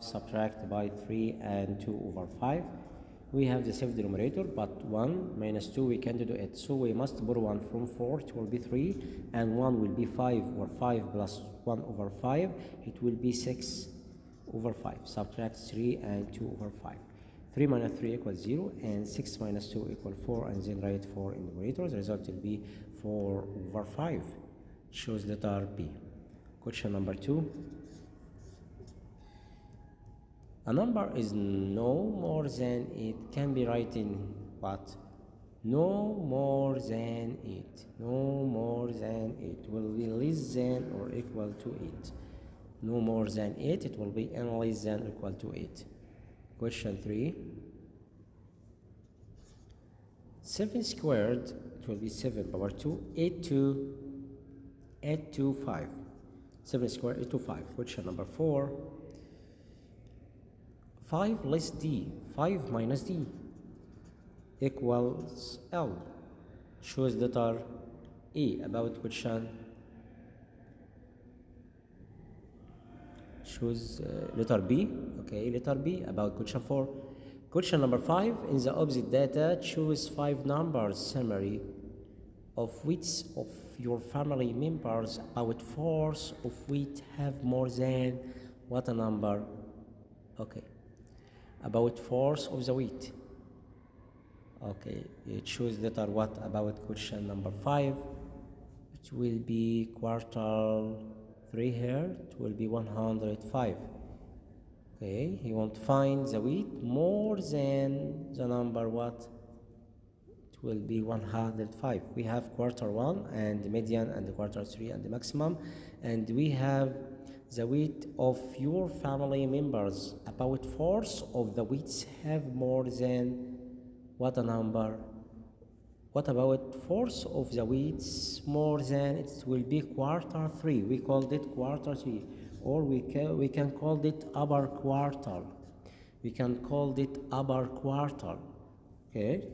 subtract by 3 and 2 over 5. We have the same denominator, but 1 minus 2 we can't do it, so we must borrow 1 from 4. It will be 3, and 1 will be 5, or 5 plus 1 over 5, it will be 6 over 5. Subtract 3 and 2 over 5. 3 minus 3 equals 0, and 6 minus 2 equals 4, and then write 4 in the numerator. The result will be 4 over 5. Choose letter B. Question number 2. A number is no more than 8 can be written what? No more than 8. No more than 8 will be less than or equal to 8. No more than 8, it will be n less than or equal to 8. Question 3. 7 squared, it will be 7 power 2, 8 to 5. 7 squared, 8 to 5. Question number 4. 5 less d, 5 minus d equals L. Choose letter E. About question, choose letter B. Okay, letter B about question 4. Question number 5. In the opposite data, choose 5 numbers summary of which of your family members about force of which have more than what a number. Okay, about force of the weight. Okay, choose letter what about question number 5. It will be quarter 3 here. It will be 105. Okay, you want to find the weight more than the number what? It will be 105. We have quarter 1 and the median and the quarter 3 and the maximum, and we have the weight of your family members about force of the weights have more than what a number. What about force of the weights more than? It will be quarter 3. We called it quarter 3, or we can call it upper quarter. We can call it upper quarter. Okay,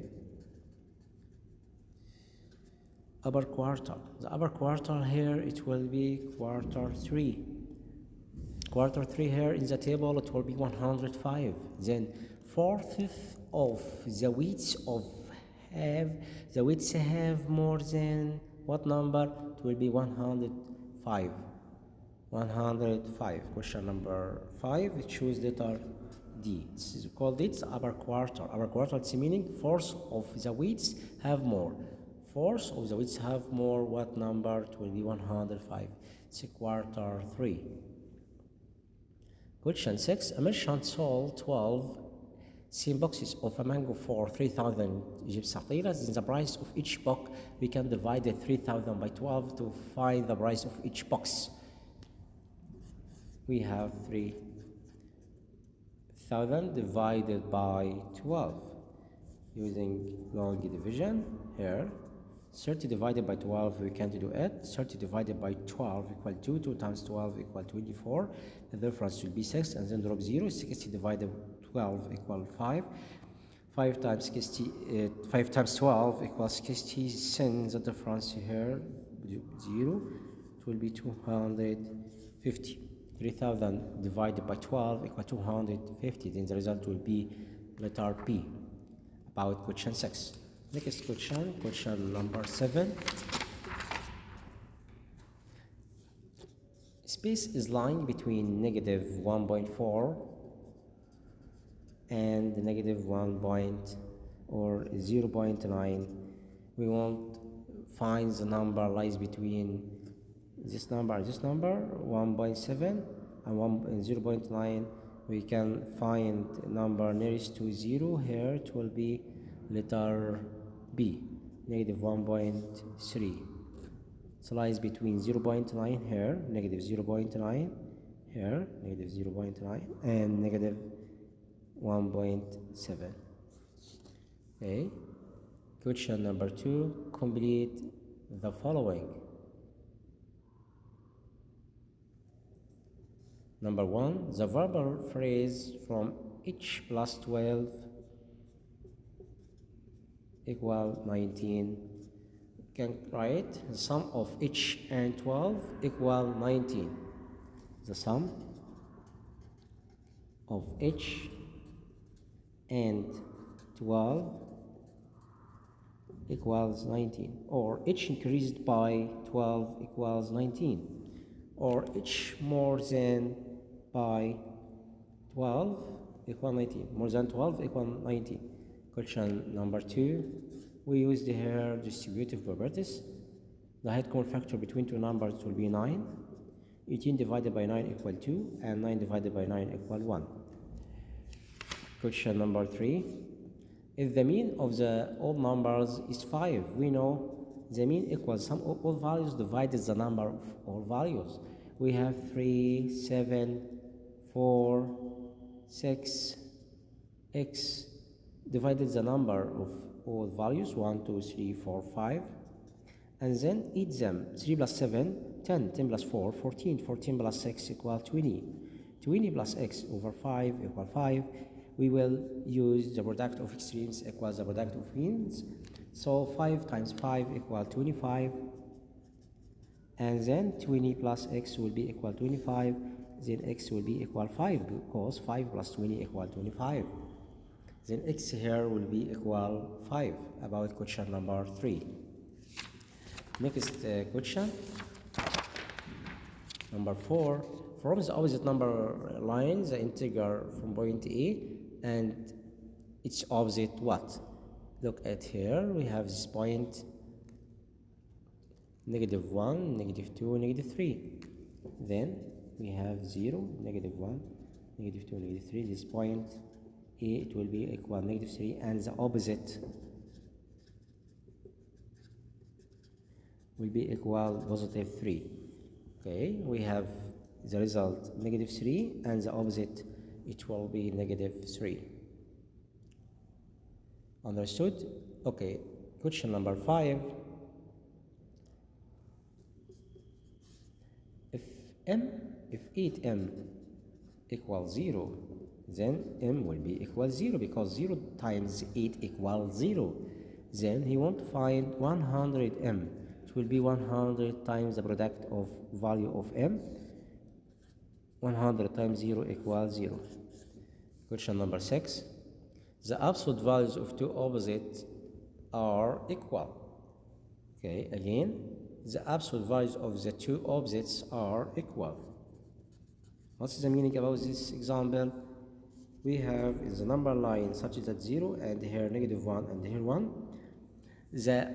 upper quarter. The upper quarter here, it will be quarter 3. Quarter 3 here in the table, it will be 105. Then fourth of the weights of have more than what number? It will be 105. 105. Question number 5. Choose letter D. This is called it upper quarter. Upper quarter, it's meaning force of the weights have more. Force of the weights have more. What number? It will be 105. It's quarter 3. Question 6. A merchant sold 12 same boxes of a mango for 3,000 Egyptian liras. In the price of each box, we can divide the 3,000 by 12 to find the price of each box. We have 3,000 divided by 12 using long division here. 30 divided by 12, we can't do it. 30 divided by 12 equal 2. 2 times 12 equal 24. The difference will be 6, and then drop 0. 60 divided by 12 equal 5. 5 times 5 times 12 equals 60. Send the difference here 0. It will be 250. 3,000 divided by 12 equal 250. Then the result will be letter P. About question 6. Next question, question number 7. Space is lying between negative 1.4 and negative 0.9. We want to find the number lies between this number, 1.7 and 0.9. We can find number nearest to 0 here. It will be letter B, negative 1.3. So lies between 0.9 here, negative 0.9 here, negative 0.9, and negative 1.7. Okay. Question number 2. Complete the following. Number 1. The verbal phrase from each plus 12 equal 19. You can write the sum of each and 12 equal 19. The sum of h and 12 equals 19, or h increased by 12 equals 19, or h more than by 12 equal 19, more than 12 equal 19. Question number 2, we used here distributive properties. The height common factor between two numbers will be 9. 18 divided by 9 equal 2, and 9 divided by 9 equal 1. Question number 3, if the mean of the odd numbers is 5, we know the mean equals sum of all values divided the number of all values. We have 3, 7, 4, 6, x divided the number of all values 1, 2, 3, 4, 5, and then eat them. 3 plus 7, 10, 10 plus 4, 14, 14 plus 6 equal 20, 20 plus x over 5 equal 5. We will use the product of extremes equals the product of means. So 5 times 5 equal 25, and then 20 plus x will be equal 25, then x will be equal 5 because 5 plus 20 equal 25. Then x here will be equal 5, about question number 3. Next question, number 4. From the opposite number line, the integer from point A and its opposite what? Look at here, we have this point -1, -2, -3. Then we have 0, -1, -2, -3. This point A, it will be equal -3, and the opposite will be equal +3. Okay, we have the result -3, and the opposite it will be -3. Understood? Okay, question number 5. If 8m equals 0, then m will be equal 0 because 0 times 8 equals 0. Then he want to find 100m. It will be 100 times the product of value of m. 100 times 0 equals 0. Question number 6. The absolute values of two opposites are equal. Okay, again, the absolute values of the two opposites are equal. What's the meaning about this example? We have the number line such that 0, and here -1, and here 1. The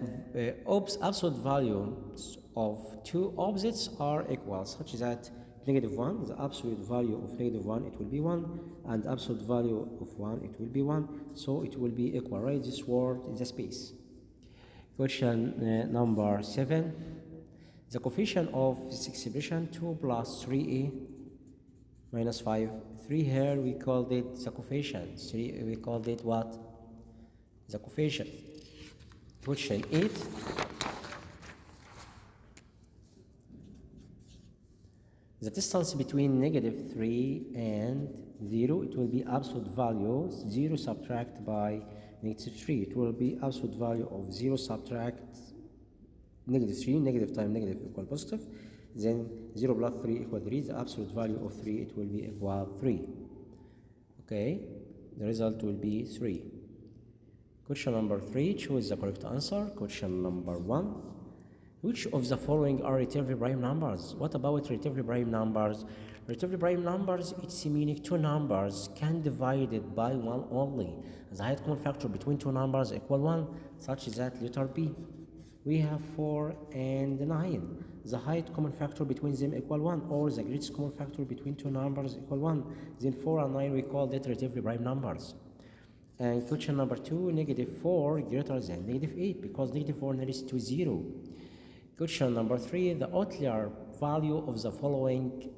absolute values of two opposites are equal, such that -1, the absolute value of -1, it will be 1, and the absolute value of 1, it will be 1, so it will be equal. Write this word in the space. Question number 7. The coefficient of this expression 2 plus 3a minus 5. 3 here we called it the coefficient. 3 we called it what? The coefficient. Question 8. The distance between -3 and 0, it will be absolute value 0 subtract by -3. It will be absolute value of 0 subtract -3. Negative times negative equal positive. Then 0 plus 3 equal 3. The absolute value of 3, it will be equal 3. Okay, the result will be 3. Question number 3, choose the correct answer. Question number 1. Which of the following are relatively prime numbers? What about relatively prime numbers? Relatively prime numbers, it's meaning two numbers can divided by 1 only. The height common factor between two numbers equal 1, such that letter B. We have 4 and 9. The height common factor between them equal 1, or the greatest common factor between two numbers equal 1. Then 4 and 9 we call it relatively prime numbers. And question number 2, -4 greater than -8, because -4 nearest to 0. Question number 3, the outlier value of the following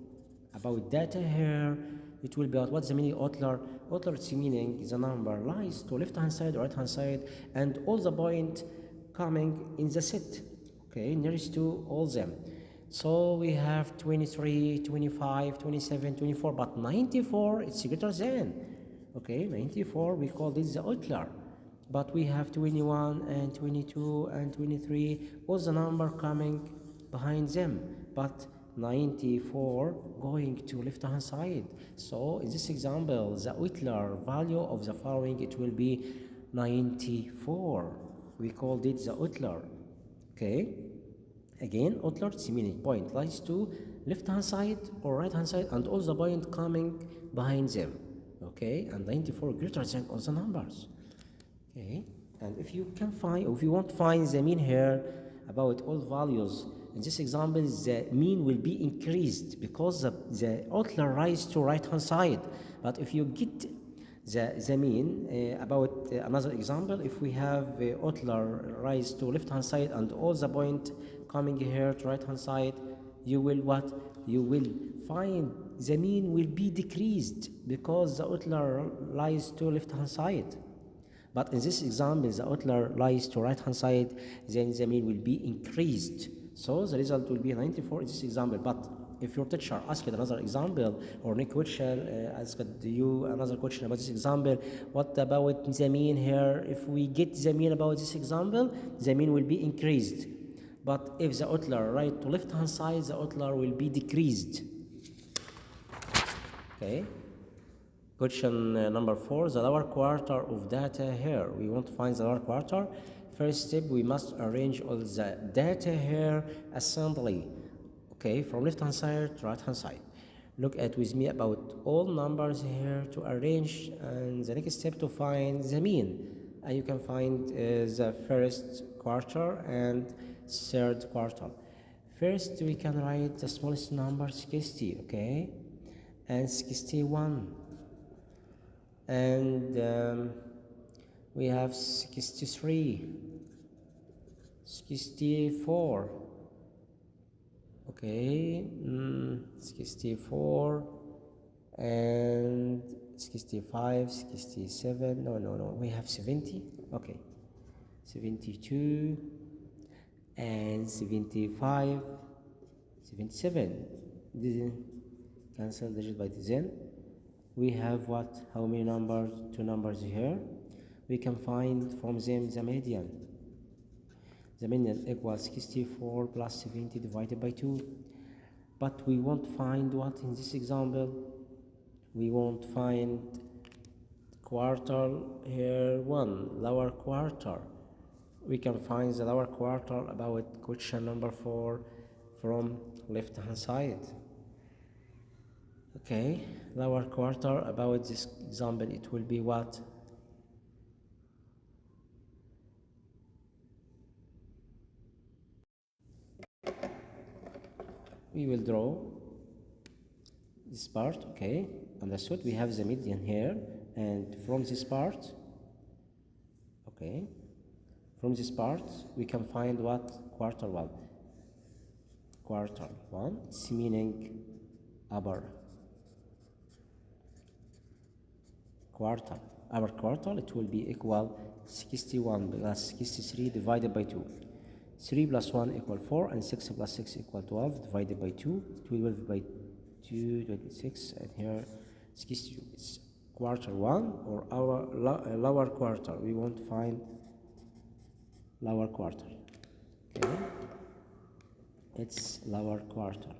about data here, it will be out. What's the meaning of outlier? Outlier, it's meaning the number lies to left hand side or right hand side, and all the point coming in the set, okay, nearest to all them. So we have 23, 25, 27, 24, but 94, it's greater than. Okay, 94, we call this the outlier. But we have 21 and 22 and 23, all the number coming behind them. But 94 going to left hand side. So in this example, the Euler value of the following, it will be 94. We called it the Euler. Okay, again, Euler, it's meaning point lies to left hand side or right hand side and all the point coming behind them. Okay, and 94 greater than all the numbers. Okay, and if you can find, or if you want to find the mean here about all values, in this example, the mean will be increased because the Euler rise to right hand side. But if you get the mean about another example, if we have Euler rise to left hand side and all the point coming here to right hand side, you will what? You will find the mean will be decreased because the Euler lies to left hand side. But in this example, the Euler lies to right hand side, then the mean will be increased. So the result will be 94 in this example. But if your teacher asked another example or next question asked you another question about this example, what about the mean here? If we get the mean about this example, the mean will be increased. But if the Euler right to left hand side, the Euler will be decreased. Okay. Question number 4, the lower quarter of data here. We want to find the lower quarter. First step, we must arrange all the data here assembly. Okay, from left hand side to right hand side. Look at with me about all numbers here to arrange, and the next step to find the mean. And you can find the first quarter and third quarter. First, we can write the smallest number 60, okay, and 61. And we have 63, 64, okay, 64, and 65, 67, no, we have 70, okay, 72, and 75, 77, cancel digit by the we have what? How many numbers? 2 numbers here. We can find from them the median. The median equals 64 plus 70 divided by 2. But we won't find what in this example? We won't find quarter here 1, lower quarter. We can find the lower quarter about question number 4 from left hand side. Okay, lower quarter about this example, it will be what? We will draw this part, okay, understood. We have the median here, and from this part, okay, from this part, we can find what? Quarter 1. Quarter 1, it's meaning upper quarter. Our quarter, it will be equal 61 plus 63 divided by 2. 3 plus 1 equal 4, and 6 plus 6 equal 12 divided by 2. 12 by 2, 26, and here 62. It's quarter 1 or our lower quarter. We want to find lower quarter. Okay, it's lower quarter.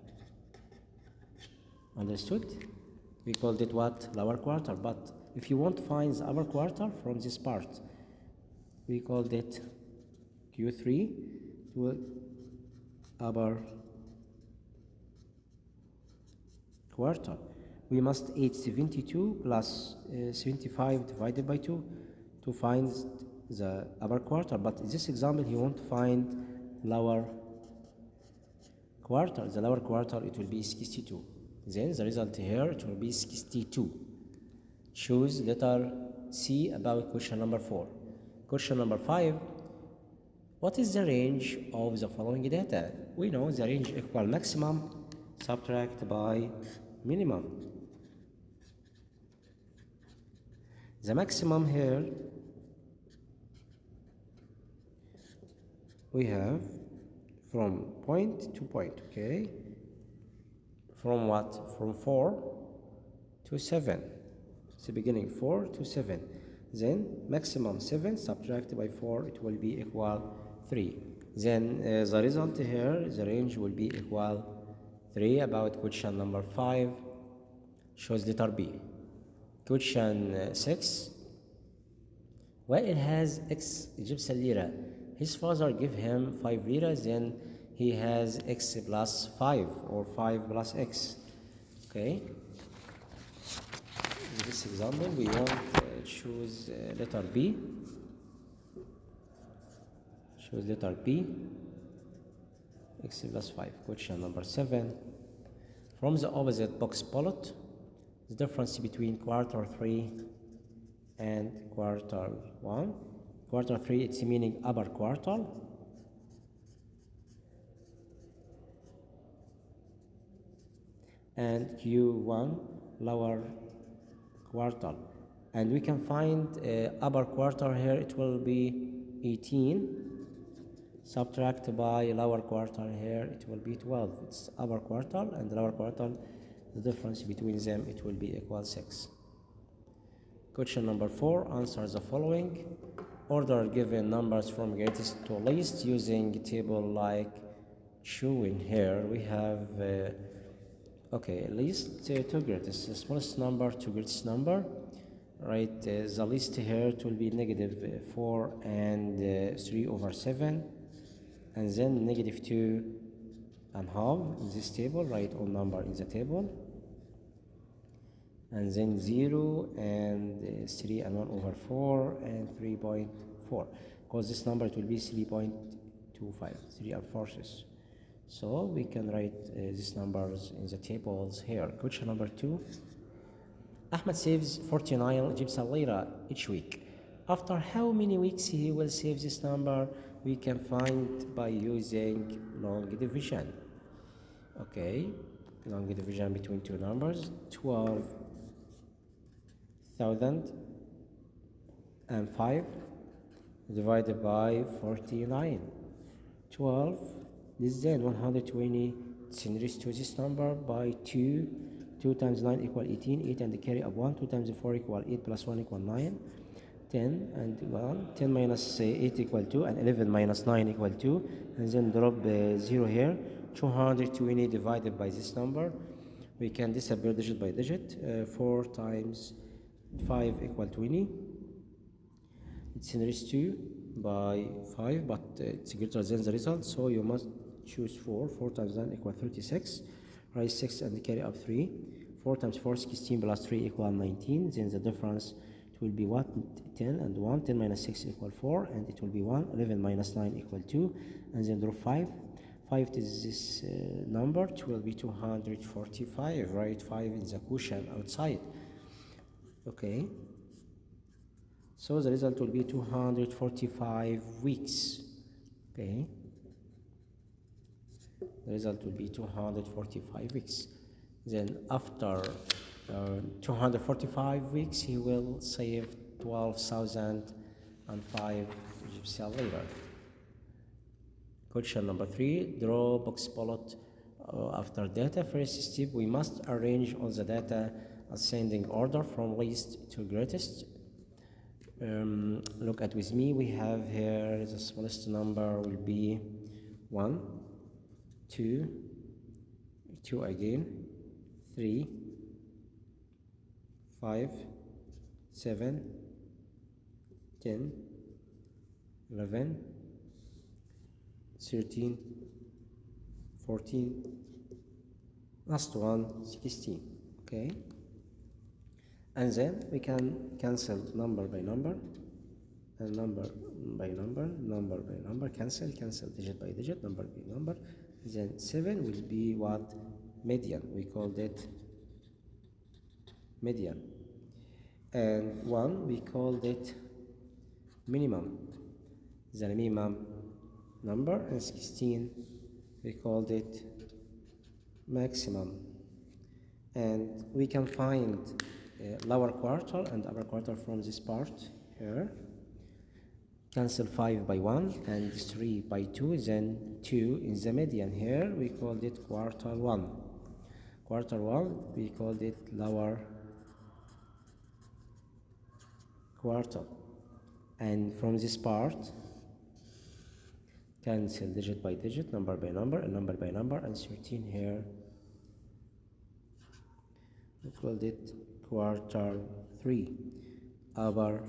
Understood? We called it what? Lower quarter. But if you want to find the upper quarter from this part, we called it Q3 to upper quarter. We must add 72 plus 75 divided by 2 to find the upper quarter. But in this example, you want to find lower quarter. The lower quarter, it will be 62. Then the result here, it will be 62. Choose letter C about question number 4. Question number 5. What is the range of the following data? We know the range equal maximum subtract by minimum. The maximum here we have from point to point, okay? From what? From 4 to 7. It's the beginning 4 to 7. Then maximum 7 subtracted by 4, it will be equal 3. Then the result here, the range will be equal 3 about question number 5 shows letter B. Question 6. Wael has X Egyptian lira. His father give him 5 lira, then he has X plus 5 or 5 plus X. Okay. In this example, we want to choose letter B. Choose letter B. X plus 5. Question number 7. From the opposite box plot, the difference between quarter 3 and quarter 1. Quarter 3, it's meaning upper quartile. And Q1, lower quartile. And we can find upper quartile here, it will be 18. Subtract by lower quartile here, it will be 12. It's upper quartile and lower quartile. The difference between them, it will be equal 6. Question number 4, answer the following. Order given numbers from greatest to least using a table like shown here. We have, least to greatest, the smallest number to greatest number. Right, the least here, it will be negative 4 and 3 over 7. And then negative 2 and half in this table, write all number in the table. And then 0 and 3 and 1 over 4 and 3.4. Because this number it will be 3.25, 3 and 4ths. So we can write these numbers in the tables here. Question number 2. Ahmed saves 49 Egyptian lira each week. After how many weeks he will save this number? We can find by using long division. Okay, long division between two numbers, 12,005 divided by 49. 12 less than 120, it's raised to this number by 2. 2 times 9 equal 18, 8 and carry up 1, 2 times 4 equal 8 plus 1 equal 9. 10 and 1, 10 minus 8 equal 2, and 11 minus 9 equal 2, and then drop 0 here. 220 divided by this number, we can disappear digit by digit. 4 times 5 equal 20. It's raised 2 by 5, but it's greater than the result, so you must choose 4. 4 times 9 equal 36. Write 6 and carry up 3. 4 times 4, 16 plus 3 equal 19. Then the difference will be what? 10 and 1. 10 minus 6 equal 4, and it will be 1. 11 minus 9 equal 2, and then drop 5. 5 is this number, it will be 245. Write 5 in the quotient outside. Okay. So the result will be 245 weeks. Okay. The result will be 245 weeks. Then after 245 weeks, he will save 12,005 Egyptian lira. Question number 3, draw box plot after data. First step, we must arrange all the data ascending order from least to greatest. Look at with me, we have here the smallest number will be 1, 2, 2 again, 3, 5, 7, 10, 11, 13, 14, last one, 16. Okay, and then we can cancel number by number, and number by number, number by number, cancel digit by digit, number by number. Then 7 will be what? Median. We called it median. And 1 we called it minimum, the minimum number. And 16 we called it maximum. And we can find lower quartile and upper quartile from this part here. Cancel 5 by 1 and 3 by 2, then 2 in the median here. We called it quartile 1. Quartile 1 we called it lower quartile. And from this part, cancel digit by digit, number by number, and number by number, and 13 here we called it quarter 3, upper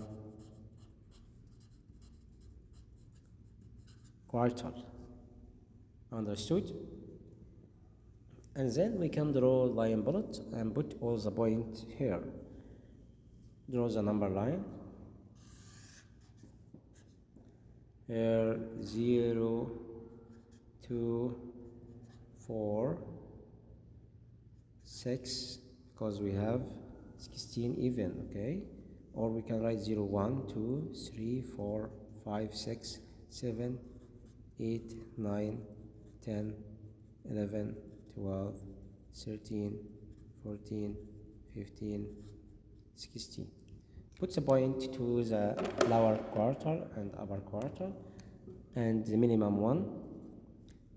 quarter. Understood? And then we can draw line bullet and put all the point here. Draw the number line here, 0, 2, 4, 6, because we have 16 even, okay? Or we can write 0, 1, 2, 3, 4, 5, 6, 7, 8, 9, 10, 11, 12, 13, 14, 15, 16. Put the point to the lower quarter and upper quarter, and the minimum 1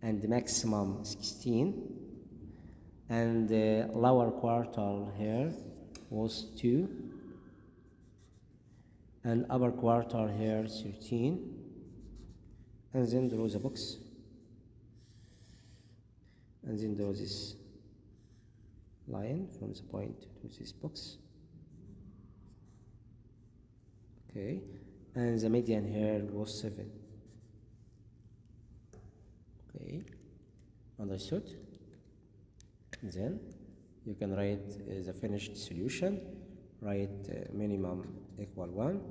and the maximum 16, and the lower quarter here was 2 and upper quarter here 13, and then draw the box, and then draw this line from the point to this box. Okay, and the median here was 7. Okay, understood? Then you can write the finished solution. Write minimum equal 1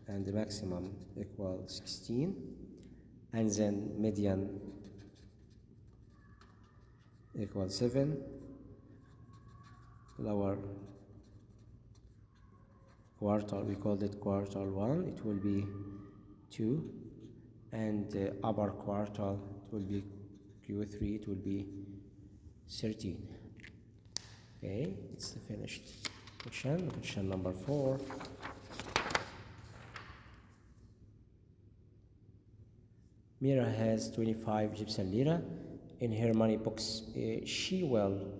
and the maximum equal 16, and then median equal 7, lower quarter, we called it quarter 1, it will be 2, and upper quarter, it will be Q3, it will be 13. Okay, it's the finished question. Question number 4. Mira has 25 gypsum lira in her money box. She will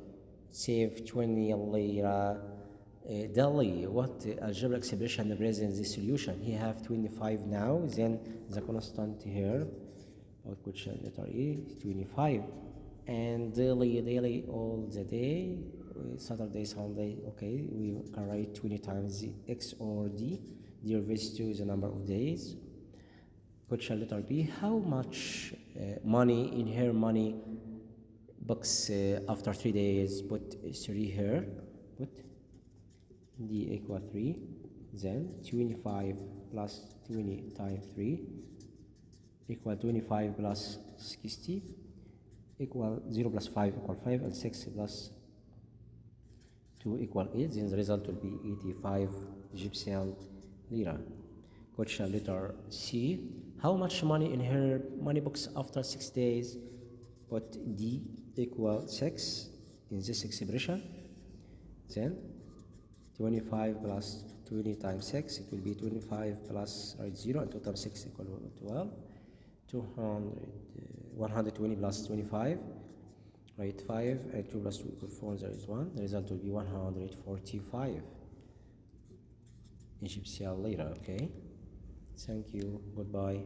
save 20 lira daily. What algebra expression represents this solution? He have 25 now, then the constant here, about question letter E, 25, and daily all the day, Saturday, Sunday. Okay, we can write 20 times X or D, derivative to the number of days. Question letter B, how much money in her money box after 3 days? Put 3 here, put D equal 3, then 25 plus 20 times 3 equal 25 plus 60 equal 0 plus 5 equal 5, and 6 plus 2 equal 8. Then the result will be 85 gypsum lira. Question letter C, how much money in her money box after 6 days? Put D equal 6 in this expression, then 25 plus 20 times 6, it will be 25 plus 0, and 2 times 6 equal 12, 120 plus 25, right, 5, and 2 plus 2 equal 4, there is 1. The result will be 145 Egyptian lira. Okay, thank you, goodbye.